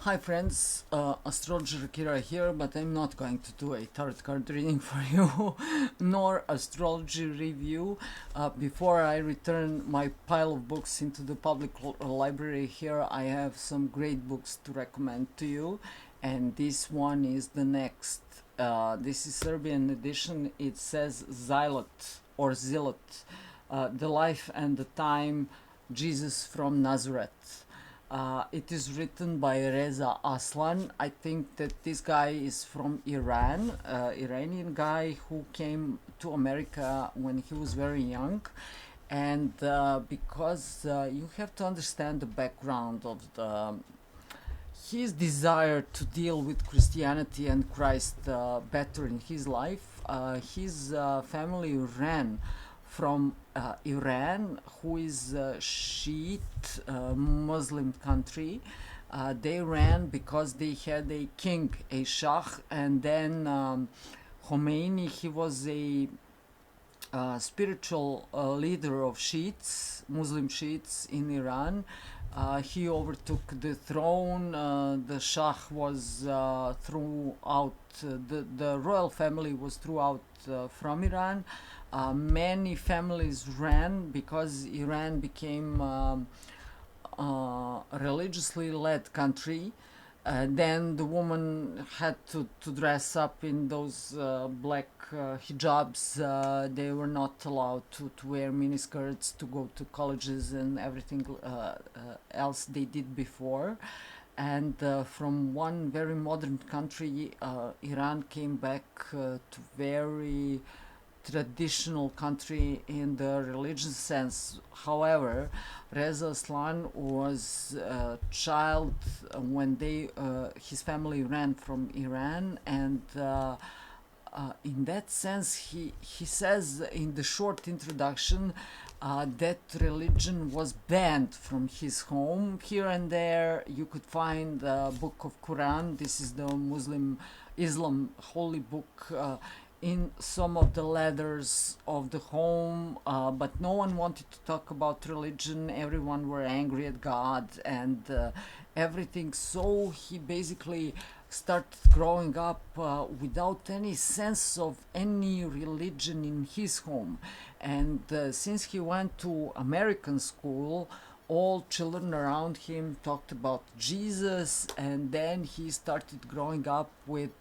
Hi friends, Astrologer Kira here, but I'm not going to do a tarot card reading for you, nor astrology review. Before I return my pile of books into the public library here, I have some great books to recommend to you, and this one is the next. This is Serbian edition. It says Zealot or Zealot, The Life and the Time, Jesus from Nazareth. It is written by Reza Aslan. I think that this guy is from Iran, Iranian guy who came to America when he was very young. And because you have to understand the background of his desire to deal with Christianity and Christ better in his life, his family ran from Iran, who is a Shiite Muslim country. They ran because they had a king, a Shah, and then Khomeini, he was a spiritual leader of Shiites, Muslim Shiites in Iran. He overtook the throne. The Shah was throughout, the royal family was throughout from Iran. Many families ran because Iran became a religiously led country. Then the woman had to dress up in those black hijabs. They were not allowed to wear miniskirts, to go to colleges and everything else they did before. And from one very modern country, Iran came back to very traditional country in the religious sense. However, Reza Aslan was a child when his family ran from Iran, and in that sense, he says in the short introduction that religion was banned from his home. Here and there, you could find the Book of Quran. This is the Islam holy book. In some of the letters of the home, but no one wanted to talk about religion. Everyone were angry at God and everything. So he basically started growing up without any sense of any religion in his home. And since he went to American school, all children around him talked about Jesus, and then he started growing up with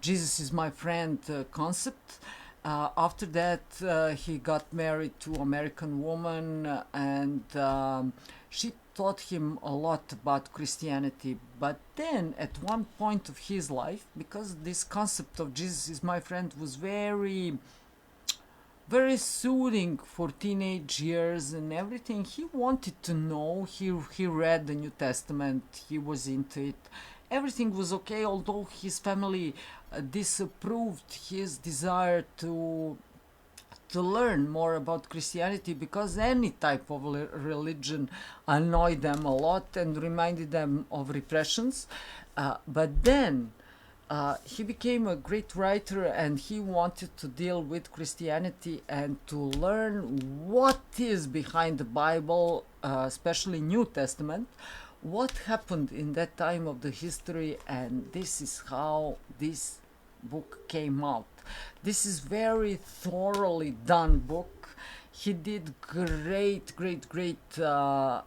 Jesus is my friend concept. After that, he got married to American woman, and she taught him a lot about Christianity. But then, at one point of his life, because this concept of Jesus is my friend was very, very soothing for teenage years and everything, he wanted to know. He read the New Testament. He was into it. Everything was okay, although his family disapproved his desire to learn more about Christianity, because any type of religion annoyed them a lot and reminded them of repressions. But then he became a great writer, and he wanted to deal with Christianity and to learn what is behind the Bible, especially New Testament, what happened in that time of the history. And this is how this book came out. This is very thoroughly done book. He did great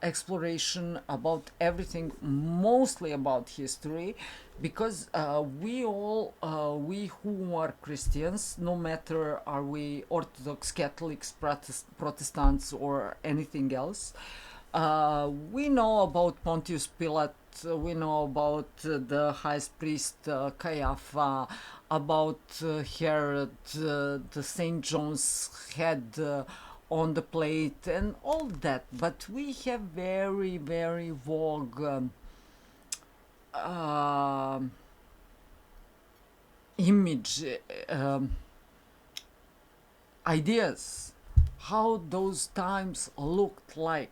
exploration about everything, mostly about history, because we who are Christians, no matter are we Orthodox, Catholics, Protestants, or anything else, we know about Pontius Pilate, we know about the high priest Caiapha, about Herod, the St. John's head on the plate, and all that. But we have very, very vague image, ideas, how those times looked like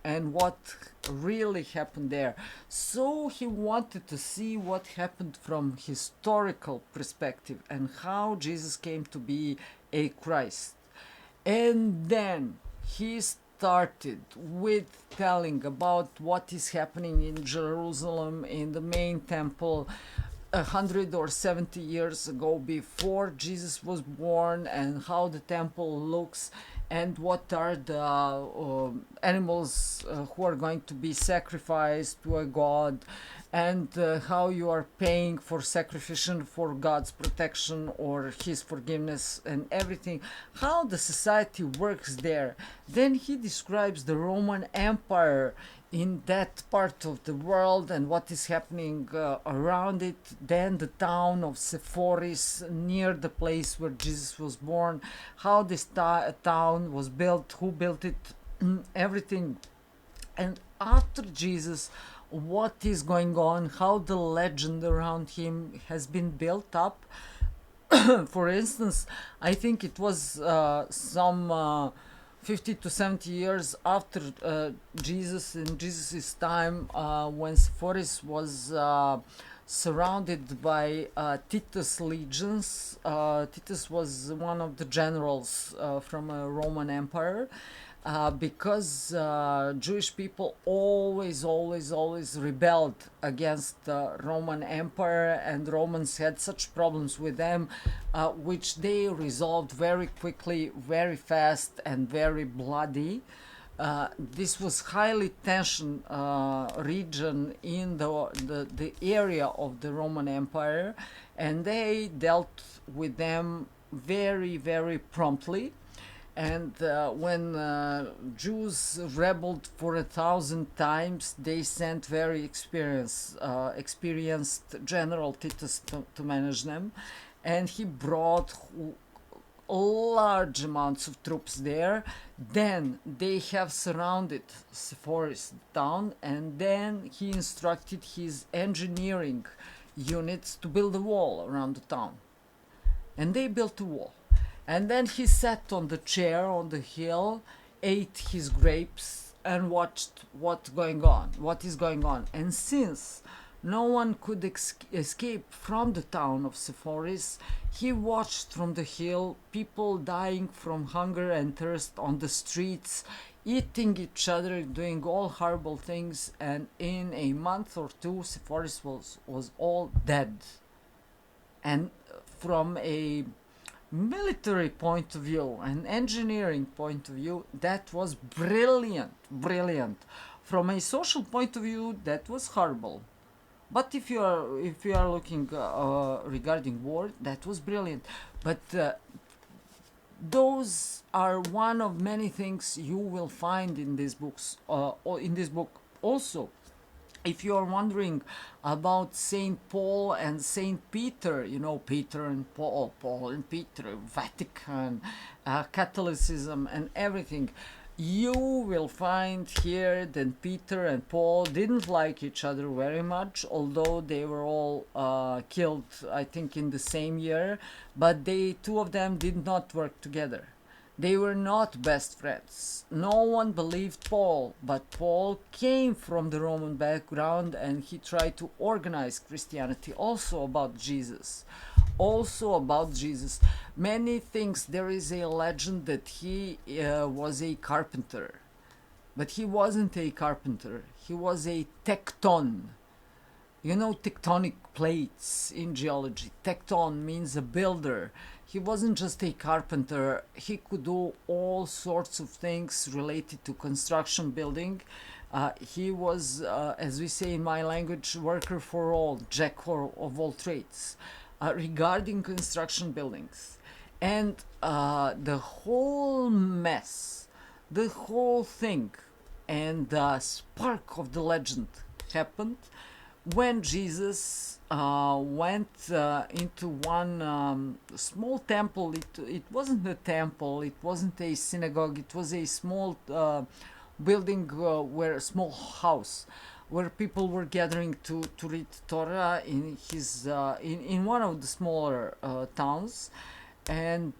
and what really happened there. So he wanted to see what happened from historical perspective and how Jesus came to be a Christ. And then he started with telling about what is happening in Jerusalem in the main temple 170 years ago before Jesus was born, and how the temple looks, and what are the animals who are going to be sacrificed to a god, and how you are paying for sacrifice for God's protection or his forgiveness and everything, how the society works there. Then he describes the Roman Empire in that part of the world and what is happening around it. Then the town of Sepphoris, near the place where Jesus was born, how this town was built, who built it, everything. And after Jesus, what is going on, how the legend around him has been built up. For instance, I think it was some 50 to 70 years after Jesus, in Jesus' time, when Sepphoris was surrounded by Titus' legions. Titus was one of the generals from a Roman Empire. Because Jewish people always rebelled against the Roman Empire, and Romans had such problems with them, which they resolved very quickly, very fast, and very bloody. This was highly tension region in the area of the Roman Empire, and they dealt with them very promptly. And when Jews rebelled for 1,000 times, they sent very experienced General Titus to manage them. And he brought large amounts of troops there. Then they have surrounded Sepphoris town, and then he instructed his engineering units to build a wall around the town. And they built a wall. And then he sat on the chair on the hill, ate his grapes, and watched what is going on. And since no one could escape from the town of Sepphoris, he watched from the hill people dying from hunger and thirst on the streets, eating each other, doing all horrible things. And in a month or two, Sepphoris was all dead. And from a military point of view and engineering point of view, that was brilliant. From a social point of view, that was horrible. But if you are looking regarding war, that was brilliant. But those are one of many things you will find in these books. In this book also. If you are wondering about Saint Paul and Saint Peter, Peter and Paul, Paul and Peter, Vatican, Catholicism and everything, you will find here that Peter and Paul didn't like each other very much, although they were all killed, I think, in the same year, but two of them did not work together. They were not best friends. No one believed Paul, but Paul came from the Roman background and he tried to organize Christianity also about Jesus. Many things, there is a legend that he was a carpenter, but he wasn't a carpenter. He was a tecton. Tectonic plates in geology. Tecton means a builder. He wasn't just a carpenter. He could do all sorts of things related to construction building. He was, as we say in my language, worker for all, jack of all trades, regarding construction buildings. And the whole mess, the whole thing, and the spark of the legend happened when Jesus went into one small temple. It wasn't a temple, it wasn't a synagogue, it was a small building, where a small house where people were gathering to read Torah in in one of the smaller towns, and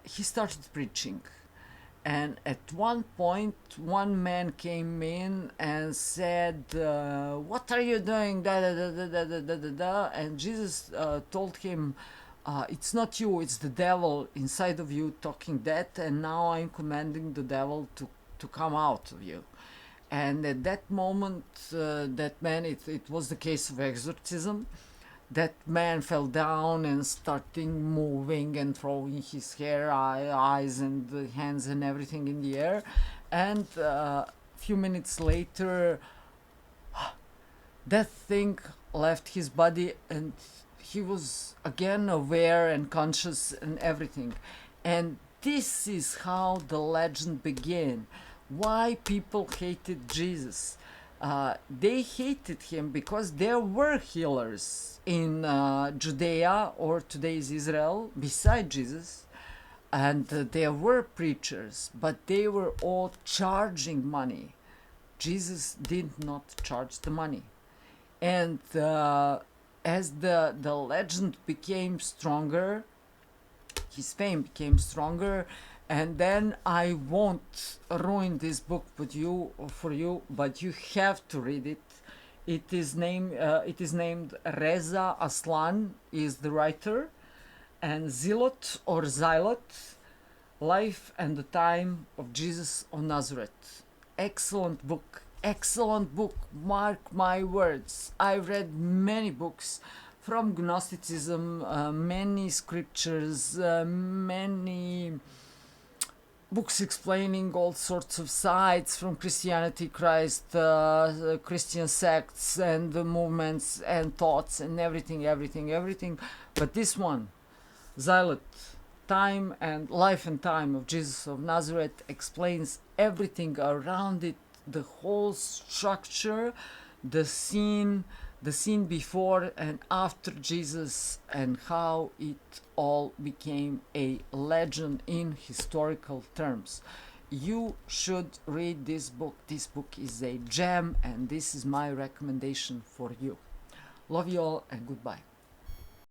he started preaching. And at one point, one man came in and said, "What are you doing?" Da, da, da, da, da, da, da, da. And Jesus told him, "It's not you, it's the devil inside of you talking that. And now I'm commanding the devil to to come out of you. And at that moment, that man, it was the case of exorcism. That man fell down and started moving and throwing his hair, eyes, and the hands and everything in the air. And a few minutes later, that thing left his body, and he was again aware and conscious and everything. And this is how the legend began. Why people hated Jesus? They hated him because there were healers in Judea, or today's Israel, beside Jesus, and there were preachers, but they were all charging money. Jesus did not charge the money. And as the legend became stronger, his fame became stronger. And then I won't ruin this book for you, but you have to read it. It is named Reza Aslan is the writer, and Zealot or Zealot, Life and the Time of Jesus of Nazareth. Excellent book. Excellent book. Mark my words. I read many books from Gnosticism, many scriptures, many books explaining all sorts of sides from Christianity, Christ, Christian sects and the movements and thoughts and everything. But this one, Zealot, Time and Life and Time of Jesus of Nazareth, explains everything around it, the whole structure, the scene before and after Jesus, and how it all became a legend in historical terms. You should read this book. This book is a gem, and this is my recommendation for you. Love you all, and goodbye.